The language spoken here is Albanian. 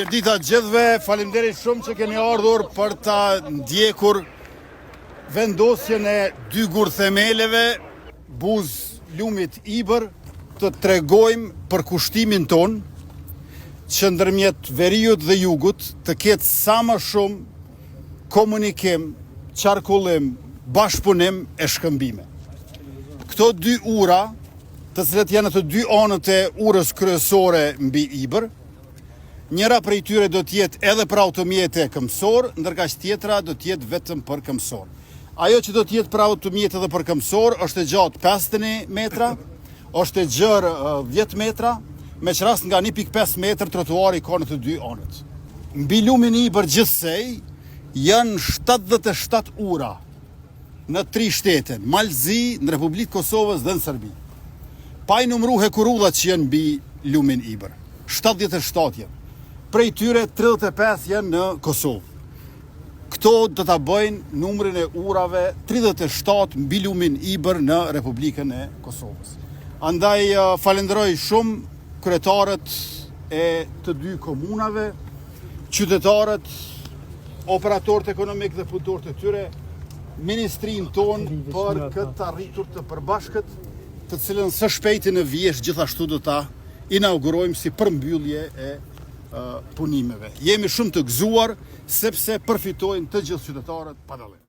Mirëdita gjithve, faleminderit shumë që keni ardhur për ta ndjekur vendosjen e 2 gur themeleve buz lumit Ibër, të tregojmë për kushtimin ton që ndërmjet veriut dhe jugut të ketë sa më shumë komunikim, qarkullim, bashkëpunim e shkëmbime. Këto 2 ura, të cilat janë të 2 anët e urës kryesore mbi Ibër, njëra prej tyre do t'jetë edhe për automjete këmbësor, ndërkaq tjetra do t'jetë vetëm për këmbësor. Ajo që do t'jetë për automjete dhe për këmbësor është e gjatë 50 metra, është e gjerë 10 metra, me që rast nga 1.5 metër trotuari ka në të 2 anët. Mbi lumin Ibër gjithsej janë 77 ura në 3 shtete, Malzi, në Republikë Kosovës dhe në Serbi. Pa i numru hekurullat që janë mbi lumin Ibër. 77 janë. Prej tyre 35 janë në Kosovë. Këto do ta bëjnë numrin e urave 37 mbi lumin Ibër në Republikën e Kosovës. Andaj falenderoj shumë kryetarët e të 2 komunave, qytetarët, operatorët ekonomik dhe punëtorët e tyre, ministrinë tonë për këtë arritur të përbashkët, të cilën së shpejti në vjesh gjithashtu do ta inaugurojmë si përmbyllje e punimeve. Jemi shumë të gëzuar sepse përfitojnë të gjithë qytetarët pa dallim.